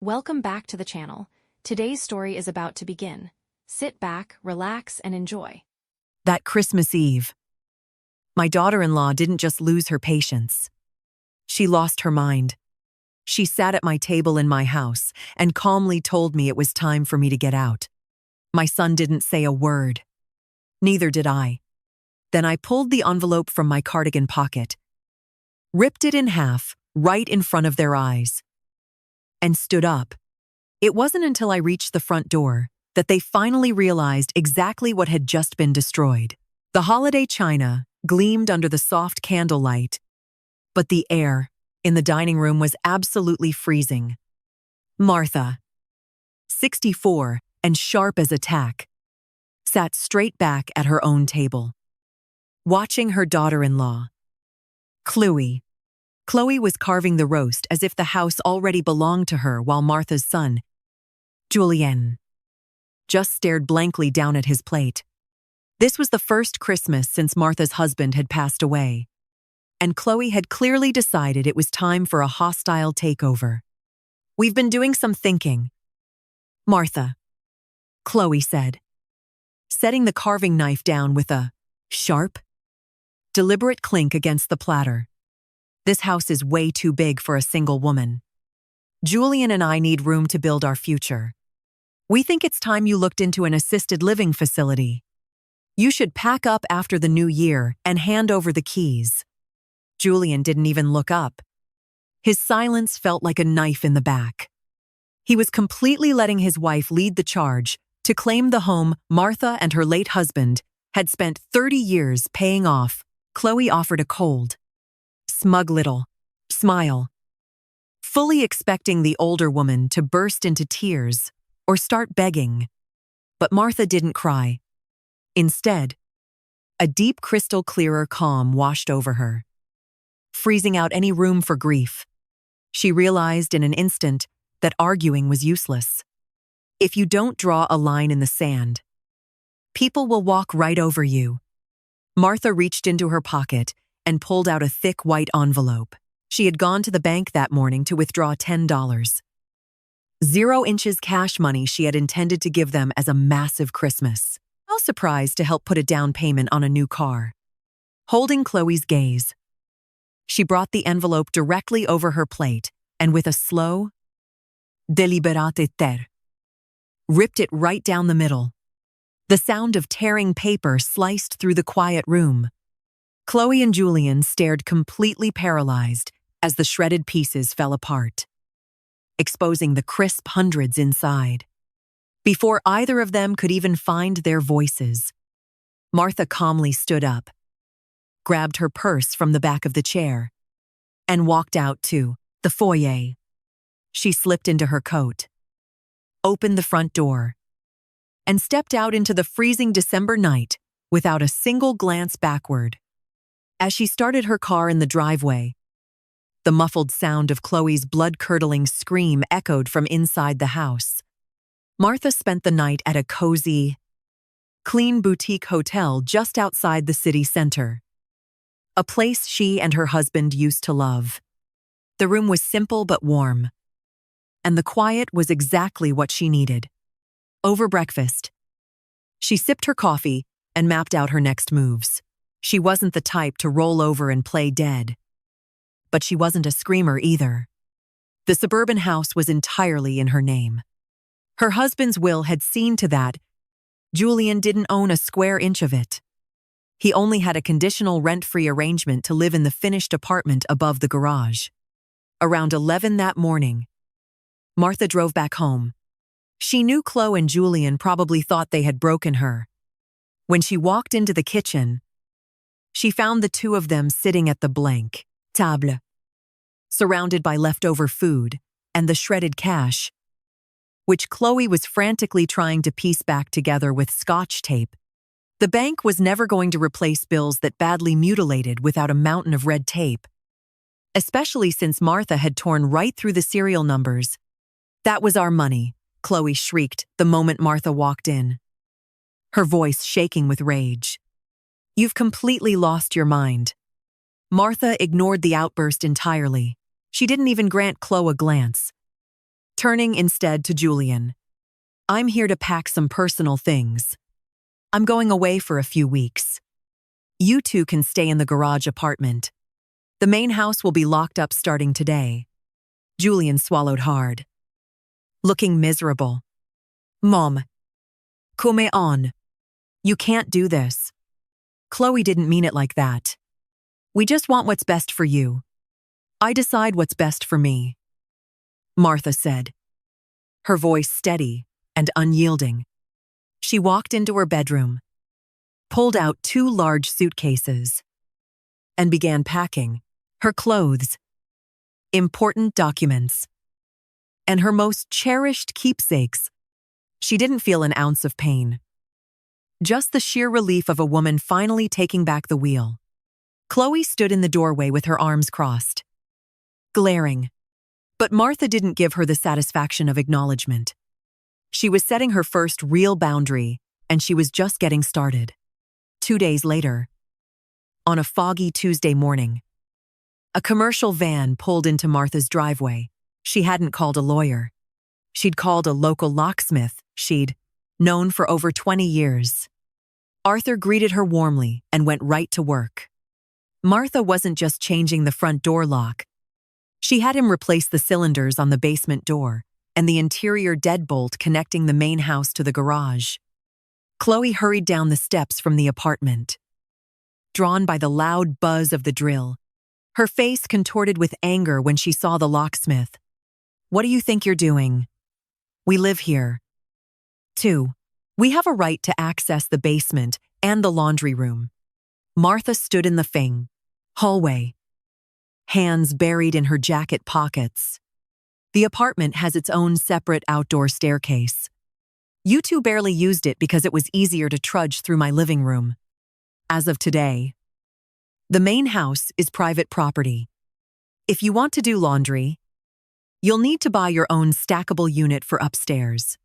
Welcome back to the channel. Today's story is about to begin. Sit back, relax, and enjoy. That Christmas Eve, my daughter-in-law didn't just lose her patience. She lost her mind. She sat at my table in my house and calmly told me it was time for me to get out. My son didn't say a word. Neither did I. Then I pulled the envelope from my cardigan pocket, ripped it in half right in front of their eyes, and stood up. It wasn't until I reached the front door that they finally realized exactly what had just been destroyed. The holiday china gleamed under the soft candlelight, but the air in the dining room was absolutely freezing. Martha, 64 and sharp as a tack, sat straight back at her own table, watching her daughter-in-law, Chloe. Chloe was carving the roast as if the house already belonged to her, while Martha's son, Julien, just stared blankly down at his plate. This was the first Christmas since Martha's husband had passed away, and Chloe had clearly decided it was time for a hostile takeover. "We've been doing some thinking, Martha," Chloe said, setting the carving knife down with a sharp, deliberate clink against the platter. "This house is way too big for a single woman. Julian and I need room to build our future. We think it's time you looked into an assisted living facility. You should pack up after the new year and hand over the keys." Julian didn't even look up. His silence felt like a knife in the back. He was completely letting his wife lead the charge to claim the home Martha and her late husband had spent 30 years paying off. Chloe offered a cold, smug little smile, fully expecting the older woman to burst into tears or start begging. But Martha didn't cry. Instead, a deep crystal clearer calm washed over her, freezing out any room for grief. She realized in an instant that arguing was useless. If you don't draw a line in the sand, people will walk right over you. Martha reached into her pocket and pulled out a thick white envelope. She had gone to the bank that morning to withdraw $10. 0 inches cash money she had intended to give them as a massive Christmas. How surprised to help put a down payment on a new car. Holding Chloe's gaze, she brought the envelope directly over her plate and with a slow, deliberate terre, ripped it right down the middle. The sound of tearing paper sliced through the quiet room. Chloe and Julian stared completely paralyzed as the shredded pieces fell apart, exposing the crisp hundreds inside. Before either of them could even find their voices, Martha calmly stood up, grabbed her purse from the back of the chair, and walked out to the foyer. She slipped into her coat, opened the front door, and stepped out into the freezing December night without a single glance backward. As she started her car in the driveway, the muffled sound of Chloe's blood-curdling scream echoed from inside the house. Martha spent the night at a cozy, clean boutique hotel just outside the city center, a place she and her husband used to love. The room was simple but warm, and the quiet was exactly what she needed. Over breakfast, she sipped her coffee and mapped out her next moves. She wasn't the type to roll over and play dead, but she wasn't a screamer either. The suburban house was entirely in her name. Her husband's will had seen to that. Julian didn't own a square inch of it. He only had a conditional rent-free arrangement to live in the finished apartment above the garage. Around 11 that morning, Martha drove back home. She knew Chloe and Julian probably thought they had broken her. When she walked into the kitchen, she found the two of them sitting at the blank table, surrounded by leftover food and the shredded cash, which Chloe was frantically trying to piece back together with Scotch tape. The bank was never going to replace bills that badly mutilated without a mountain of red tape, especially since Martha had torn right through the serial numbers. "That was our money," Chloe shrieked the moment Martha walked in, her voice shaking with rage. "You've completely lost your mind." Martha ignored the outburst entirely. She didn't even grant Chloe a glance. turning instead to Julian. I'm here to pack some personal things. I'm going away for a few weeks. You two can stay in the garage apartment. The main house will be locked up starting today. Julian swallowed hard, looking miserable. Mom, come on. You can't do this. Chloe didn't mean it like that. We just want what's best for you. I decide what's best for me, Martha said, her voice steady and unyielding. She walked into her bedroom, pulled out 2 large suitcases, and began packing her clothes, important documents, and her most cherished keepsakes. She didn't feel an ounce of pain, just the sheer relief of a woman finally taking back the wheel. Chloe stood in the doorway with her arms crossed, glaring. But Martha didn't give her the satisfaction of acknowledgement. She was setting her first real boundary, and she was just getting started. 2 days later, on a foggy Tuesday morning, a commercial van pulled into Martha's driveway. She hadn't called a lawyer. She'd called a local locksmith she'd known for over 20 years. Arthur greeted her warmly and went right to work. Martha wasn't just changing the front door lock. She had him replace the cylinders on the basement door and the interior deadbolt connecting the main house to the garage. Chloe hurried down the steps from the apartment, drawn by the loud buzz of the drill. Her face contorted with anger when she saw the locksmith. What do you think you're doing? We live here. 2. We have a right to access the basement and the laundry room. Martha stood in the hallway, hands buried in her jacket pockets. The apartment has its own separate outdoor staircase. You two barely used it because it was easier to trudge through my living room. As of today, the main house is private property. If you want to do laundry, you'll need to buy your own stackable unit for upstairs.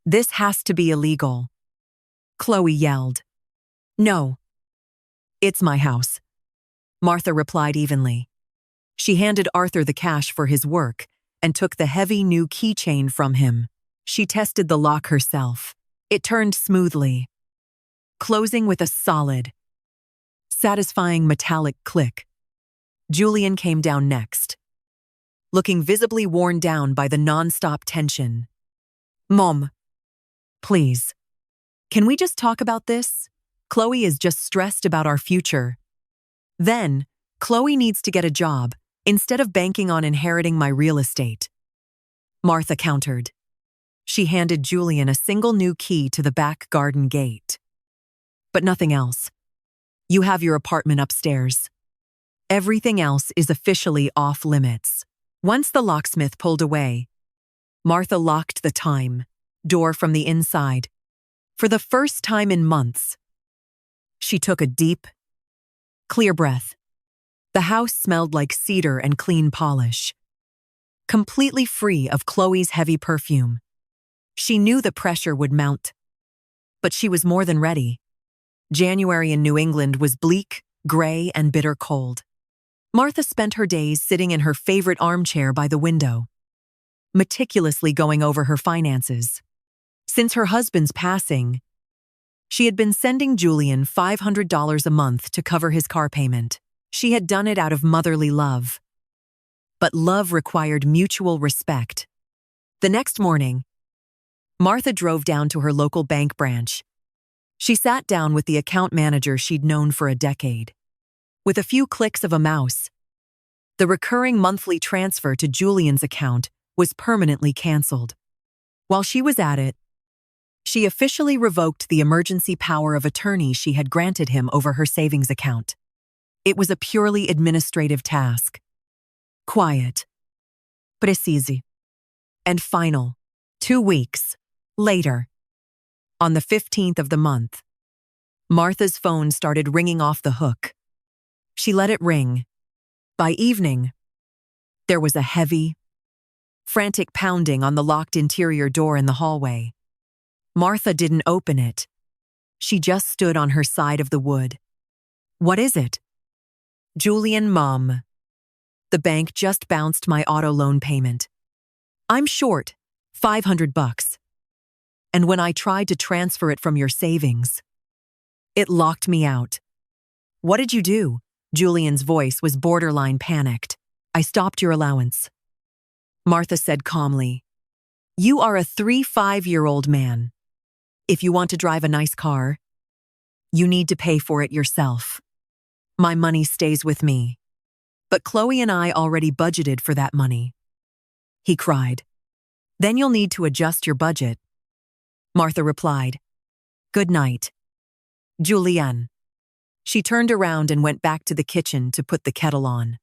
This has to be illegal, Chloe yelled. No. It's my house, Martha replied evenly. She handed Arthur the cash for his work and took the heavy new keychain from him. She tested the lock herself. It turned smoothly, closing with a solid, satisfying metallic click. Julian came down next, looking visibly worn down by the nonstop tension. Mom, please, can we just talk about this? Chloe is just stressed about our future. Then, Chloe needs to get a job instead of banking on inheriting my real estate, Martha countered. She handed Julian a single new key to the back garden gate. But nothing else. You have your apartment upstairs. Everything else is officially off limits. Once the locksmith pulled away, Martha locked the door from the inside. For the first time in months, she took a deep, clear breath. The house smelled like cedar and clean polish, completely free of Chloe's heavy perfume. She knew the pressure would mount, but she was more than ready. January in New England was bleak, gray, and bitter cold. Martha spent her days sitting in her favorite armchair by the window, meticulously going over her finances. Since her husband's passing, she had been sending Julian $500 a month to cover his car payment. She had done it out of motherly love. But love required mutual respect. The next morning, Martha drove down to her local bank branch. She sat down with the account manager she'd known for a decade. With a few clicks of a mouse, the recurring monthly transfer to Julian's account was permanently canceled. While she was at it, she officially revoked the emergency power of attorney she had granted him over her savings account. It was a purely administrative task. Quiet, precise, and final. 2 weeks later, on the 15th of the month, Martha's phone started ringing off the hook. She let it ring. By evening, there was a heavy, frantic pounding on the locked interior door in the hallway. Martha didn't open it. She just stood on her side of the wood. What is it? Julian, Mom. The bank just bounced my auto loan payment. I'm short, $500. And when I tried to transfer it from your savings, it locked me out. What did you do? Julian's voice was borderline panicked. I stopped your allowance. Martha said calmly, you are a 5-year-old man. If you want to drive a nice car, you need to pay for it yourself. My money stays with me. But Chloe and I already budgeted for that money. He cried. Then you'll need to adjust your budget. Martha replied. Good night. Julianne. She turned around and went back to the kitchen to put the kettle on.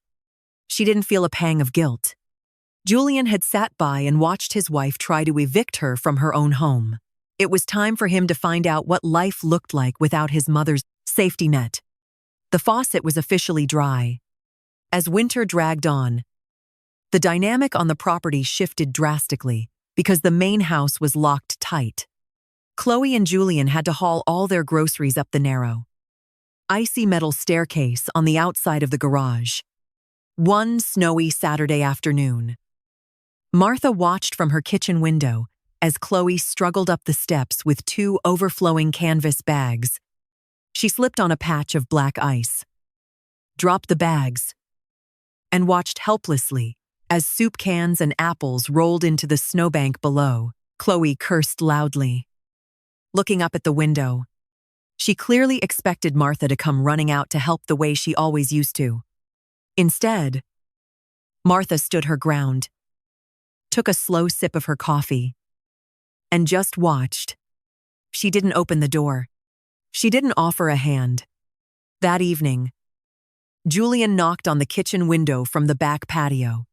She didn't feel a pang of guilt. Julian had sat by and watched his wife try to evict her from her own home. It was time for him to find out what life looked like without his mother's safety net. The faucet was officially dry. As winter dragged on, the dynamic on the property shifted drastically because the main house was locked tight. Chloe and Julian had to haul all their groceries up the narrow, icy metal staircase on the outside of the garage. One snowy Saturday afternoon, Martha watched from her kitchen window as Chloe struggled up the steps with 2 overflowing canvas bags. She slipped on a patch of black ice, dropped the bags, and watched helplessly as soup cans and apples rolled into the snowbank below. Chloe cursed loudly. Looking up at the window, she clearly expected Martha to come running out to help the way she always used to. Instead, Martha stood her ground, took a slow sip of her coffee, and just watched. She didn't open the door. She didn't offer a hand. That evening, Julian knocked on the kitchen window from the back patio.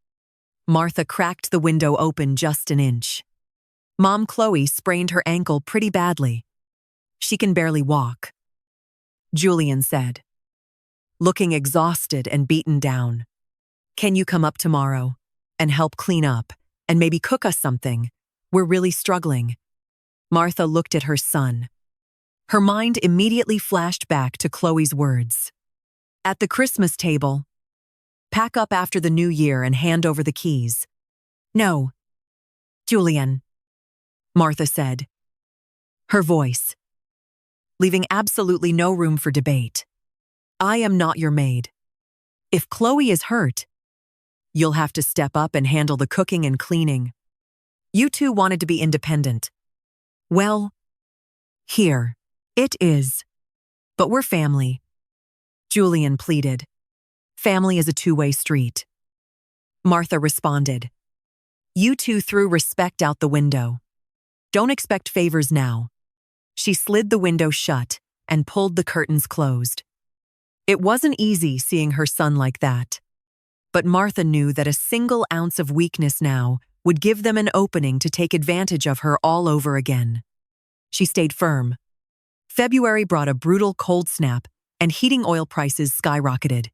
Martha cracked the window open just an inch. Mom Chloe sprained her ankle pretty badly. She can barely walk, Julian said, looking exhausted and beaten down. Can you come up tomorrow and help clean up and maybe cook us something? We're really struggling. Martha looked at her son. Her mind immediately flashed back to Chloe's words. At the Christmas table, pack up after the new year and hand over the keys. No, Julian, Martha said, her voice leaving absolutely no room for debate. I am not your maid. If Chloe is hurt, you'll have to step up and handle the cooking and cleaning. You two wanted to be independent. Well, here it is. But we're family. Julian pleaded. Family is a two-way street. Martha responded. You two threw respect out the window. Don't expect favors now. She slid the window shut and pulled the curtains closed. It wasn't easy seeing her son like that. But Martha knew that a single ounce of weakness now would give them an opening to take advantage of her all over again. She stayed firm. February brought a brutal cold snap, and heating oil prices skyrocketed.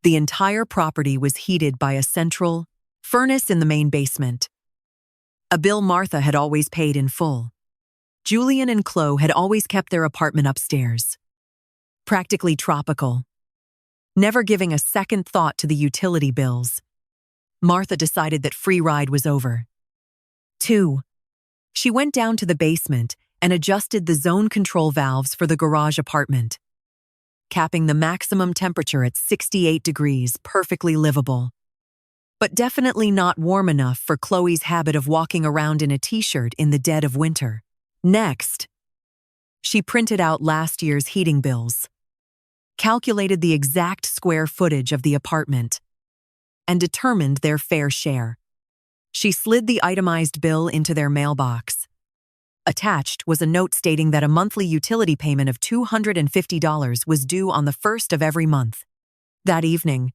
The entire property was heated by a central furnace in the main basement. A bill Martha had always paid in full. Julian and Chloe had always kept their apartment upstairs. Practically tropical. Never giving a second thought to the utility bills, Martha decided that free ride was over. 2. She went down to the basement and adjusted the zone control valves for the garage apartment, capping the maximum temperature at 68 degrees, perfectly livable. But definitely not warm enough for Chloe's habit of walking around in a t-shirt in the dead of winter. Next, she printed out last year's heating bills, calculated the exact square footage of the apartment, and determined their fair share. She slid the itemized bill into their mailbox. Attached was a note stating that a monthly utility payment of $250 was due on the 1st of every month. That evening,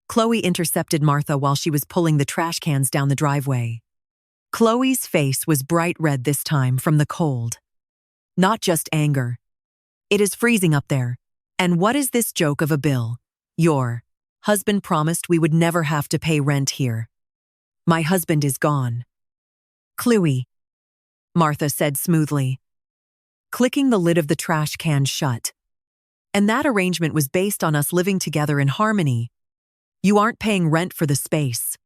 Chloe intercepted Martha while she was pulling the trash cans down the driveway. Chloe's face was bright red this time from the cold. Not just anger. It is freezing up there. And what is this joke of a bill? Your husband promised we would never have to pay rent here. My husband is gone. Chloe, Martha said smoothly, clicking the lid of the trash can shut. And that arrangement was based on us living together in harmony. You aren't paying rent for the space.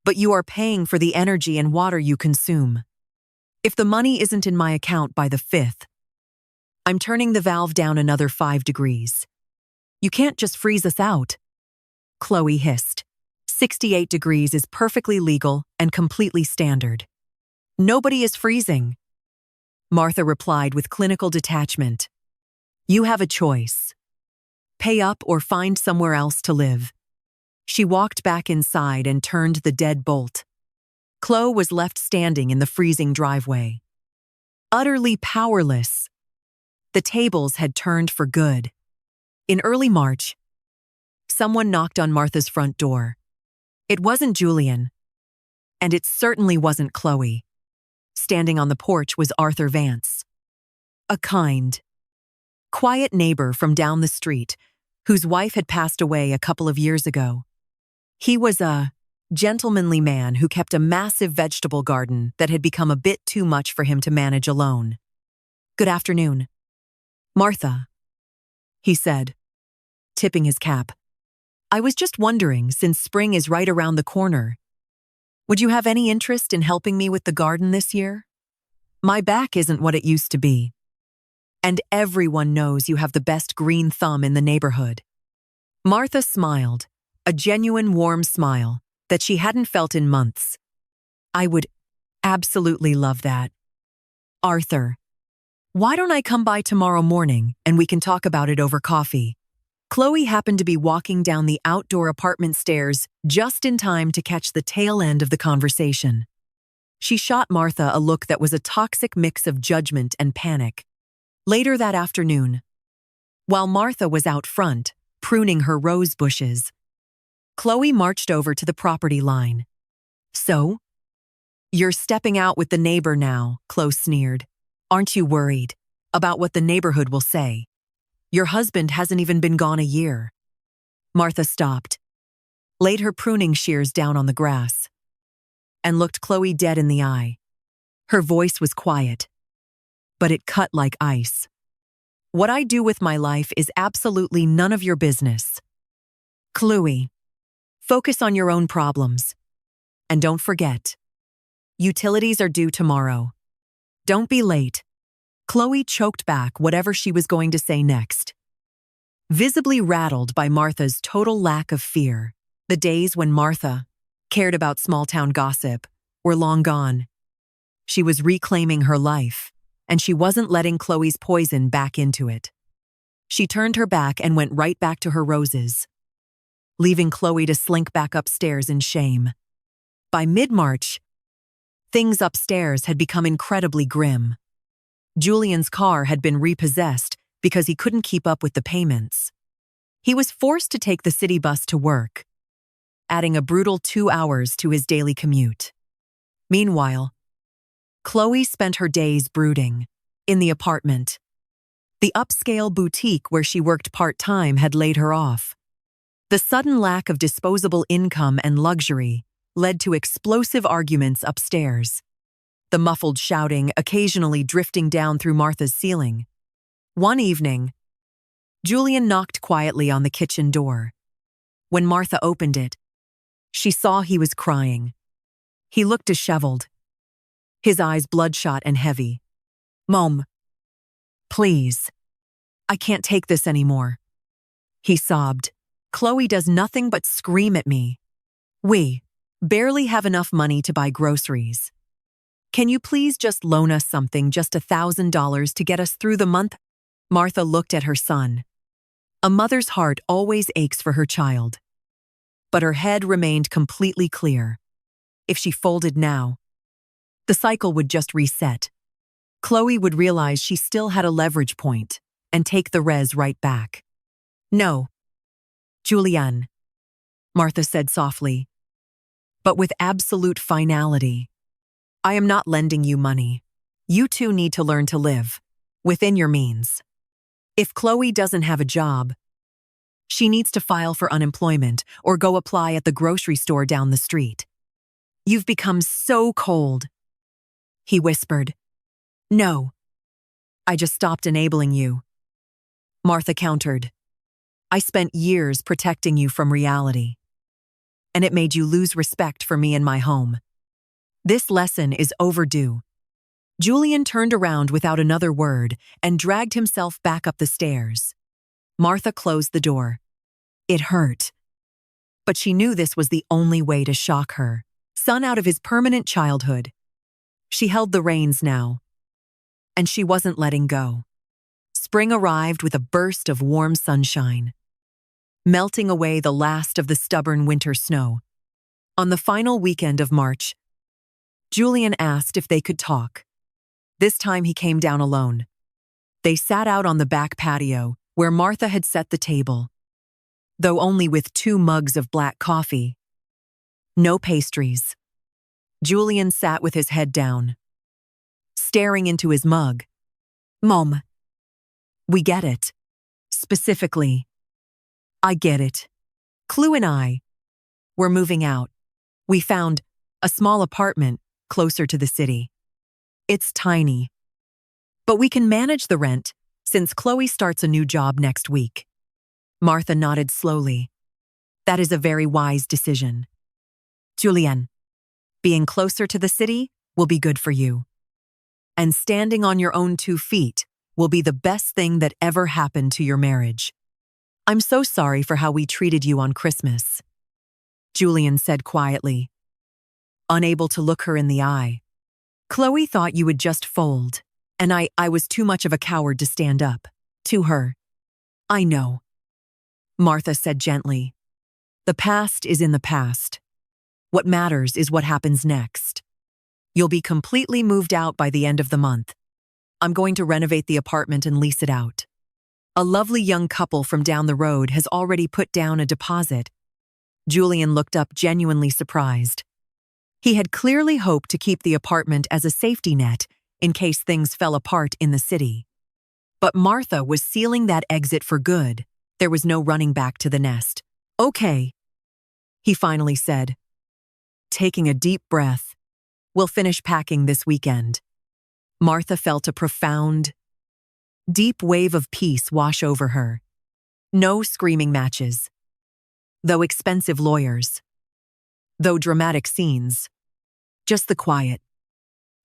but you are paying for the energy and water you consume. If the money isn't in my account by the 5th, I'm turning the valve down another 5 degrees. You can't just freeze us out. Chloe hissed. 68 degrees is perfectly legal and completely standard. Nobody is freezing. Martha replied with clinical detachment. You have a choice. Pay up or find somewhere else to live. She walked back inside and turned the dead bolt. Chloe was left standing in the freezing driveway. Utterly powerless. The tables had turned for good. In early March, someone knocked on Martha's front door. It wasn't Julian, and it certainly wasn't Chloe. Standing on the porch was Arthur Vance, a kind, quiet neighbor from down the street whose wife had passed away a couple of years ago. He was a gentlemanly man who kept a massive vegetable garden that had become a bit too much for him to manage alone. Good afternoon, Martha, he said, tipping his cap. I was just wondering, since spring is right around the corner, would you have any interest in helping me with the garden this year? My back isn't what it used to be. And everyone knows you have the best green thumb in the neighborhood. Martha smiled, a genuine warm smile that she hadn't felt in months. I would absolutely love that. Arthur, why don't I come by tomorrow morning and we can talk about it over coffee? Chloe happened to be walking down the outdoor apartment stairs just in time to catch the tail end of the conversation. She shot Martha a look that was a toxic mix of judgment and panic. Later that afternoon, while Martha was out front, pruning her rose bushes, Chloe marched over to the property line. So? You're stepping out with the neighbor now, Chloe sneered. Aren't you worried about what the neighborhood will say? Your husband hasn't even been gone a year. Martha stopped, laid her pruning shears down on the grass, and looked Chloe dead in the eye. Her voice was quiet, but it cut like ice. What I do with my life is absolutely none of your business. Chloe, focus on your own problems. And don't forget, utilities are due tomorrow. Don't be late. Chloe choked back whatever she was going to say next. Visibly rattled by Martha's total lack of fear, the days when Martha cared about small-town gossip were long gone. She was reclaiming her life, and she wasn't letting Chloe's poison back into it. She turned her back and went right back to her roses, leaving Chloe to slink back upstairs in shame. By mid-March, things upstairs had become incredibly grim. Julian's car had been repossessed because he couldn't keep up with the payments. He was forced to take the city bus to work, adding a brutal 2 hours to his daily commute. Meanwhile, Chloe spent her days brooding in the apartment. The upscale boutique where she worked part-time had laid her off. The sudden lack of disposable income and luxury led to explosive arguments upstairs, the muffled shouting occasionally drifting down through Martha's ceiling. One evening, Julian knocked quietly on the kitchen door. When Martha opened it, she saw he was crying. He looked disheveled, his eyes bloodshot and heavy. Mom, please, I can't take this anymore, he sobbed. Chloe does nothing but scream at me. We barely have enough money to buy groceries. Can you please just loan us something, just $1,000 to get us through the month? Martha looked at her son. A mother's heart always aches for her child. But her head remained completely clear. If she folded now, the cycle would just reset. Chloe would realize she still had a leverage point and take the res right back. No, Julian, Martha said softly, but with absolute finality. I am not lending you money. You two need to learn to live within your means. If Chloe doesn't have a job, she needs to file for unemployment or go apply at the grocery store down the street. You've become so cold, he whispered. No, I just stopped enabling you, Martha countered. I spent years protecting you from reality. and it made you lose respect for me and my home. This lesson is overdue." Julian turned around without another word and dragged himself back up the stairs. Martha closed the door. It hurt. But she knew this was the only way to shock her son out of his permanent childhood. She held the reins now, and she wasn't letting go. Spring arrived with a burst of warm sunshine, melting away the last of the stubborn winter snow. On the final weekend of March, Julian asked if they could talk. This time he came down alone. They sat out on the back patio, where Martha had set the table, though only with 2 mugs of black coffee. No pastries. Julian sat with his head down, staring into his mug. "Mom, we get it. Specifically, I get it. Chloe and I, we're moving out. We found a small apartment closer to the city. It's tiny, but we can manage the rent since Chloe starts a new job next week." Martha nodded slowly. "That is a very wise decision. Julian, being closer to the city will be good for you. And standing on your own 2 feet will be the best thing that ever happened to your marriage. I'm so sorry for how we treated you on Christmas," Julian said quietly, unable to look her in the eye. "Chloe thought you would just fold, and I was too much of a coward to stand up to her." "I know," Martha said gently. "The past is in the past. What matters is what happens next. You'll be completely moved out by the end of the month. I'm going to renovate the apartment and lease it out. A lovely young couple from down the road has already put down a deposit." Julian looked up genuinely surprised. He had clearly hoped to keep the apartment as a safety net in case things fell apart in the city. But Martha was sealing that exit for good. There was no running back to the nest. "Okay," he finally said, taking a deep breath. "We'll finish packing this weekend." Martha felt a profound, deep wave of peace wash over her. No screaming matches, though expensive lawyers, though dramatic scenes. Just the quiet,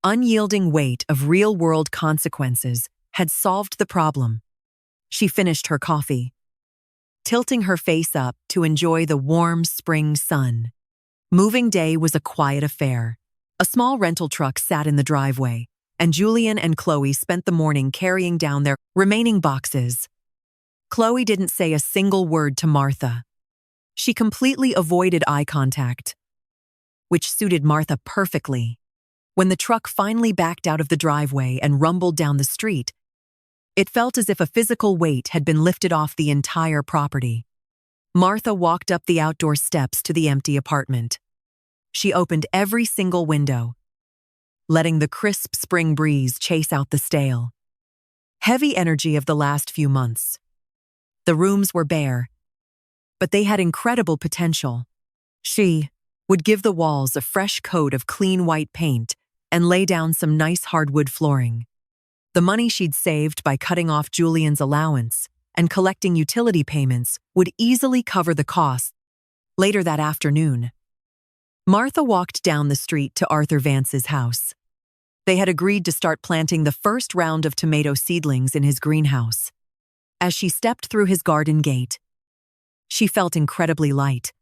unyielding weight of real-world consequences had solved the problem. She finished her coffee, tilting her face up to enjoy the warm spring sun. Moving day was a quiet affair. A small rental truck sat in the driveway, and Julian and Chloe spent the morning carrying down their remaining boxes. Chloe didn't say a single word to Martha. She completely avoided eye contact, which suited Martha perfectly. When the truck finally backed out of the driveway and rumbled down the street, it felt as if a physical weight had been lifted off the entire property. Martha walked up the outdoor steps to the empty apartment. She opened every single window, letting the crisp spring breeze chase out the stale, heavy energy of the last few months. The rooms were bare, but they had incredible potential. She would give the walls a fresh coat of clean white paint and lay down some nice hardwood flooring. The money she'd saved by cutting off Julian's allowance and collecting utility payments would easily cover the costs. Later that afternoon, Martha walked down the street to Arthur Vance's house. They had agreed to start planting the first round of tomato seedlings in his greenhouse. As she stepped through his garden gate, she felt incredibly light.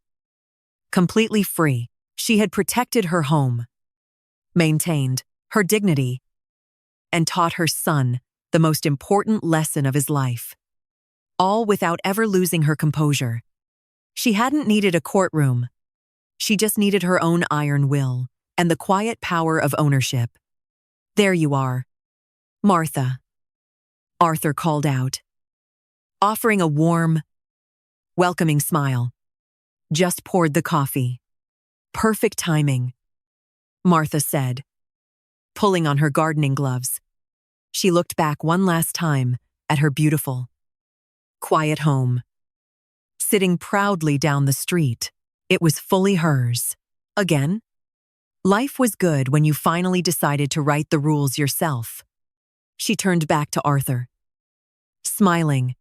Completely free, she had protected her home, maintained her dignity, and taught her son the most important lesson of his life, all without ever losing her composure. She hadn't needed a courtroom. She just needed her own iron will and the quiet power of ownership. "There you are, Martha," Arthur called out, offering a warm, welcoming smile. "Just poured the coffee." "Perfect timing," Martha said, pulling on her gardening gloves. She looked back one last time at her beautiful, quiet home, sitting proudly down the street. It was fully hers. Again, life was good when you finally decided to write the rules yourself. She turned back to Arthur, smiling,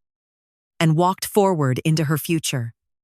and walked forward into her future.